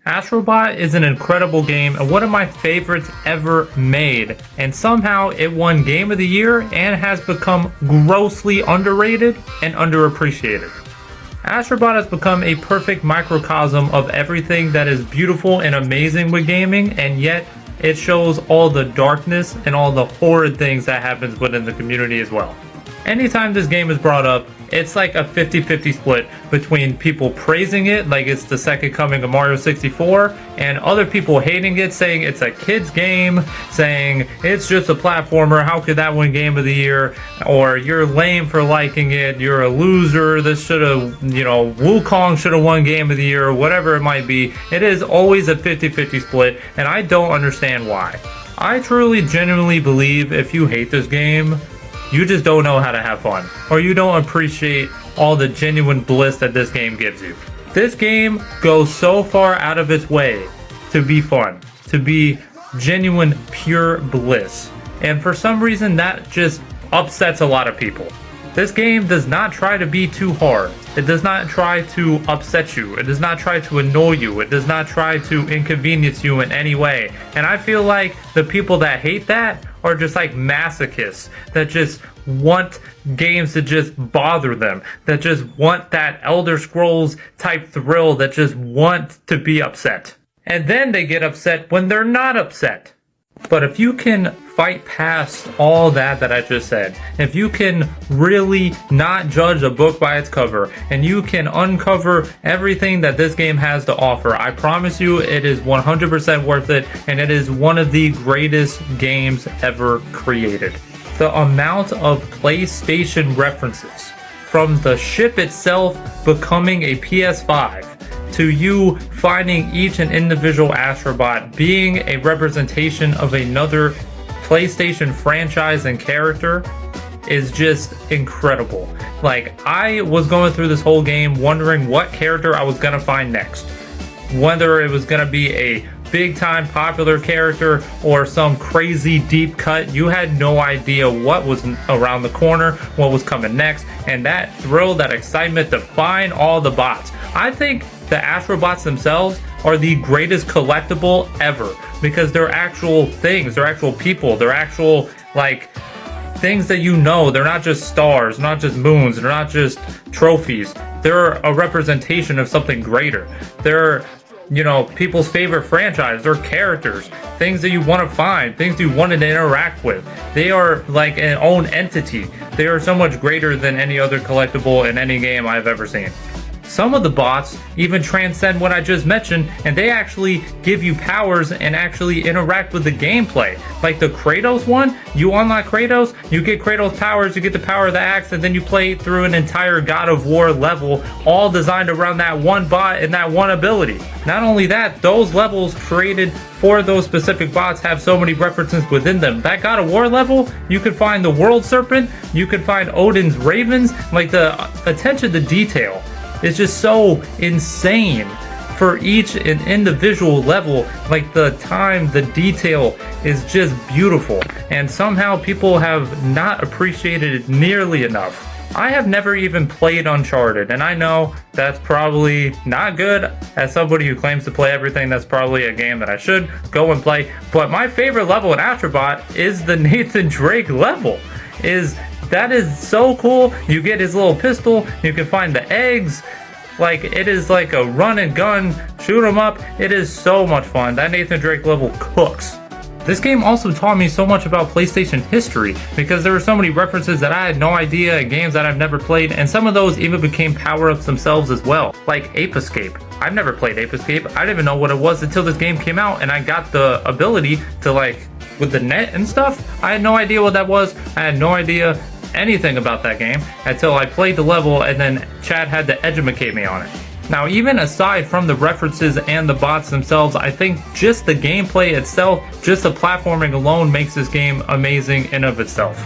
Astrobot is an incredible game and one of my favorites ever made, and somehow it won Game of the Year and has become grossly underrated and underappreciated. Astrobot has become a perfect microcosm of everything that is beautiful and amazing with gaming, and yet it shows all the darkness and all the horrid things that happens within the community as well. Anytime this game is brought up, it's like a 50-50 split between people praising it like it's the second coming of Mario 64 and other people hating it, saying it's a kid's game, saying it's just a platformer, how could that win Game of the Year, or you're lame for liking it, you're a loser, this should have, Wukong should have won Game of the Year, or whatever it might be. It is always a 50-50 split, and I don't understand why. I truly genuinely believe if you hate this game, you just don't know how to have fun, or you don't appreciate all the genuine bliss that this game gives you. This game goes so far out of its way to be fun, to be genuine, pure bliss. And for some reason, that just upsets a lot of people. This game does not try to be too hard. It does not try to upset you. It does not try to annoy you. It does not try to inconvenience you in any way. And I feel like the people that hate that are just like masochists that just want games to just bother them, that just want that Elder Scrolls type thrill, that just want to be upset. And then they get upset when they're not upset. But if you can fight past all that I just said, if you can really not judge a book by its cover, and you can uncover everything that this game has to offer, I promise you it is 100% worth it, and it is one of the greatest games ever created. The amount of PlayStation references, from the ship itself becoming a PS5, to you finding each and individual Astrobot being a representation of another PlayStation franchise and character, is just incredible. Like, I was going through this whole game wondering what character I was gonna find next. Whether it was gonna be a big time popular character or some crazy deep cut, you had no idea what was around the corner, what was coming next, and that thrill, that excitement to find all the bots. I think the Astrobots themselves are the greatest collectible ever, because they're actual things, they're actual people, they're actual things that they're not just stars, not just moons, they're not just trophies, they're a representation of something greater. They're people's favorite franchise, they're characters, things that you want to find, things you wanted to interact with. They are like an own entity. They are so much greater than any other collectible in any game I've ever seen. Some of the bots even transcend what I just mentioned, and they actually give you powers and actually interact with the gameplay. Like the Kratos one, you unlock Kratos, you get Kratos powers, you get the power of the axe, and then you play through an entire God of War level, all designed around that one bot and that one ability. Not only that, those levels created for those specific bots have so many references within them. That God of War level, you could find the World Serpent, you could find Odin's Ravens, like the attention to detail. It's just so insane for each individual level. Like the time, the detail is just beautiful, and somehow people have not appreciated it nearly enough. I have never even played Uncharted, and I know that's probably not good. As somebody who claims to play everything, that's probably a game that I should go and play. But my favorite level in Astrobot is the Nathan Drake level. That is so cool. You get his little pistol, you can find the eggs. Like, it is like a run and gun, shoot 'em up. It is so much fun. That Nathan Drake level cooks. This game also taught me so much about PlayStation history, because there were so many references that I had no idea in games that I've never played, and some of those even became power-ups themselves as well, like Ape Escape. I've never played Ape Escape. I didn't even know what it was until this game came out, and I got the ability to, with the net and stuff. I had no idea what that was. I had no idea anything about that game until I played the level, and then Chad had to educate me on it. Now, even aside from the references and the bots themselves, I think just the gameplay itself, just the platforming alone, makes this game amazing in of itself.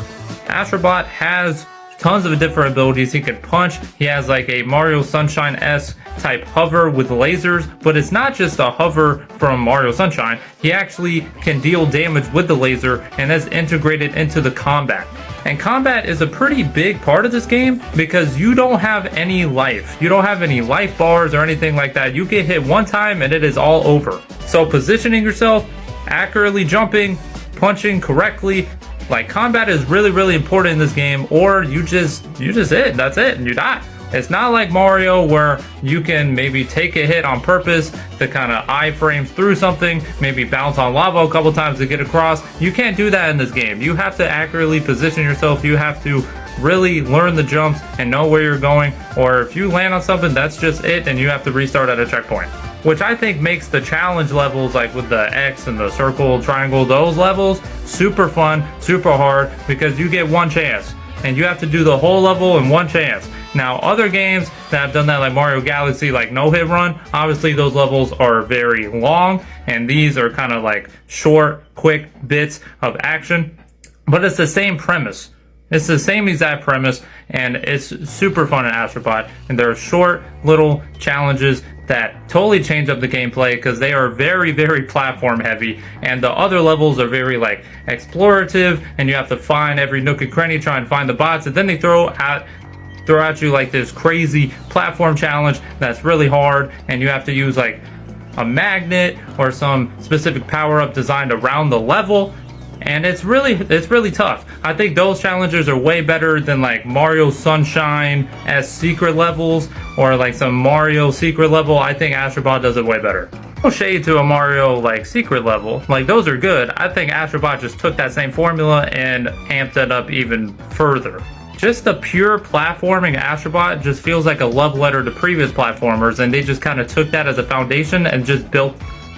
Astrobot has tons of different abilities. He can punch, he has like a Mario Sunshine-esque type hover with lasers, but it's not just a hover from Mario Sunshine. He actually can deal damage with the laser, and that's integrated into the combat. And combat is a pretty big part of this game because you don't have any life. You don't have any life bars or anything like that. You get hit one time and it is all over. So positioning yourself, accurately jumping, punching correctly, like combat is really, really important in this game, or you just hit, that's it, and you die. It's not like Mario where you can maybe take a hit on purpose to kind of iframes through something, maybe bounce on lava a couple times to get across. You can't do that in this game. You have to accurately position yourself. You have to really learn the jumps and know where you're going, or if you land on something, that's just it, and you have to restart at a checkpoint. Which I think makes the challenge levels, like with the X and the circle, triangle, those levels, super fun, super hard, because you get one chance. And you have to do the whole level in one chance. Now, other games that have done that, like Mario Galaxy, like No Hit Run, obviously those levels are very long, and these are kind of like short, quick bits of action. But it's the same premise. It's the same exact premise, and it's super fun in Astrobot. And there are short little challenges that totally change up the gameplay because they are very, very platform heavy, and the other levels are very like explorative, and you have to find every nook and cranny, try and find the bots, and then they throw at you like this crazy platform challenge that's really hard, and you have to use like a magnet or some specific power-up designed around the level. And it's really tough. I think those challenges are way better than like Mario Sunshine as secret levels, or like some Mario secret level. I think Astrobot does it way better. No shade to a Mario like secret level, like those are good. I think Astrobot just took that same formula and amped it up even further. Just the pure platforming Astrobot just feels like a love letter to previous platformers, and they just kind of took that as a foundation and just built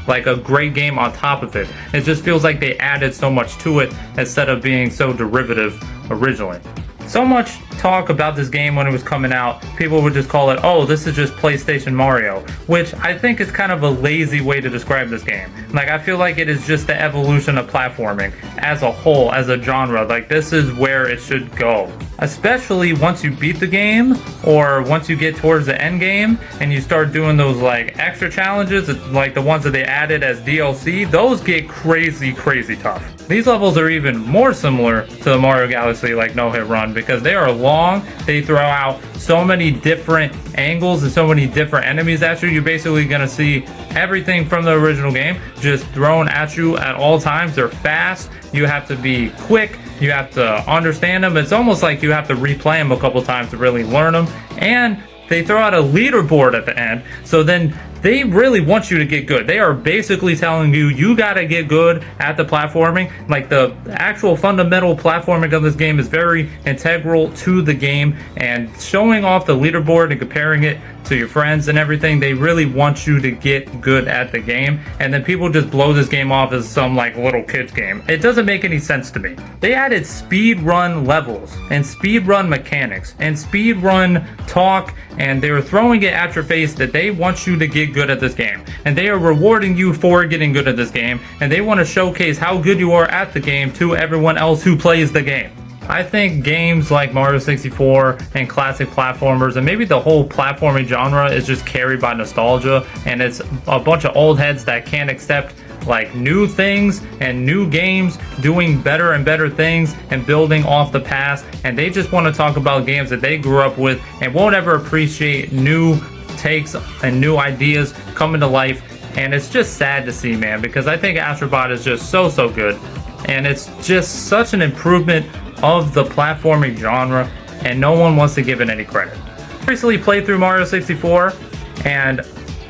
like a great game on top of it. It just feels like they added so much to it instead of being so derivative originally. So much talk about this game when it was coming out, people would just call it, oh, this is just PlayStation Mario, which I think is kind of a lazy way to describe this game. Like, I feel like it is just the evolution of platforming as a whole, as a genre. Like, this is where it should go. Especially once you beat the game, or once you get towards the end game, and you start doing those like extra challenges, like the ones that they added as DLC, those get crazy, crazy tough. These levels are even more similar to the Mario Galaxy like No Hit Run because they are long, they throw out so many different angles and so many different enemies at you. You're basically going to see everything from the original game just thrown at you at all times. They're fast, you have to be quick, you have to understand them. It's almost like you have to replay them a couple times to really learn them. And they throw out a leaderboard at the end, so then they really want you to get good. They are basically telling you, you gotta get good at the platforming. Like, the actual fundamental platforming of this game is very integral to the game, and showing off the leaderboard and comparing it to your friends and everything, they really want you to get good at the game. And then people just blow this game off as some like little kids game. It doesn't make any sense to me. They added speed run levels and speed run mechanics and speed run talk, and they were throwing it at your face that they want you to get good at this game, and they are rewarding you for getting good at this game, and they want to showcase how good you are at the game to everyone else who plays the game. I think games like Mario 64 and classic platformers, and maybe the whole platforming genre, is just carried by nostalgia, and it's a bunch of old heads that can't accept like new things and new games doing better and better things and building off the past, and they just want to talk about games that they grew up with and won't ever appreciate new takes and new ideas coming to life. And it's just sad to see, man, because I think Astrobot is just so good, and it's just such an improvement of the platforming genre, and no one wants to give it any credit. I recently played through Mario 64, and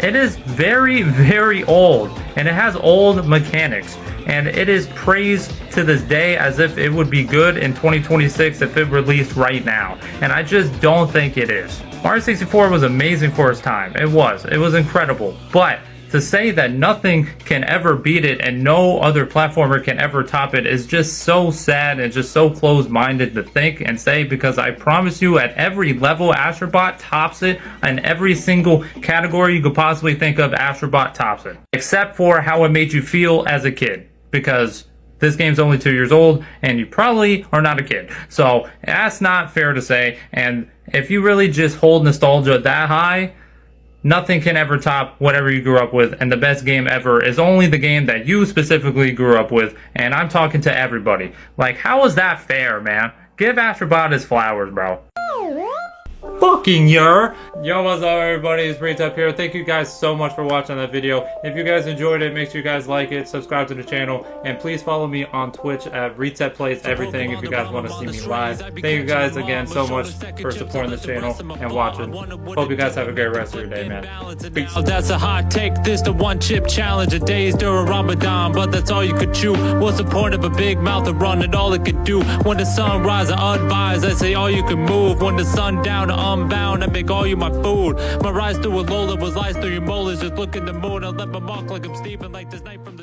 it is very old, and it has old mechanics, and it is praised to this day as if it would be good in 2026 if it released right now, and I just don't think it is. Mario 64 was amazing for its time. It was incredible, but to say that nothing can ever beat it and no other platformer can ever top it is just so sad and just so closed-minded to think and say, because I promise you, at every level, Astrobot tops it. In every single category you could possibly think of, Astrobot tops it. Except for how it made you feel as a kid, because this game's only 2 years old and you probably are not a kid. So that's not fair to say, and if you really just hold nostalgia that high, nothing can ever top whatever you grew up with, and the best game ever is only the game that you specifically grew up with, and I'm talking to everybody. Like, how is that fair, man? Give Astrobot his flowers, bro. Fucking yer. Yo, what's up, everybody? It's Breetep here. Thank you guys so much for watching that video. If you guys enjoyed it, make sure you guys like it, subscribe to the channel, and please follow me on Twitch at Breetep Plays Everything if you guys want to see me live. Thank you guys again so much for supporting the channel and watching. Hope you guys have a great rest of your day, man. Peace. That's a hot take. This the one chip challenge. A days during Ramadan, but that's all you could chew. What's the point of a big mouth to run and all it could do? When the sun rises, unadvised, I say all you can move. When the sun down, unbound, I make all you my food. My rise through a Lola was lies through your molars. Just look in the moon, I let my mark like I'm Steven, like this night from the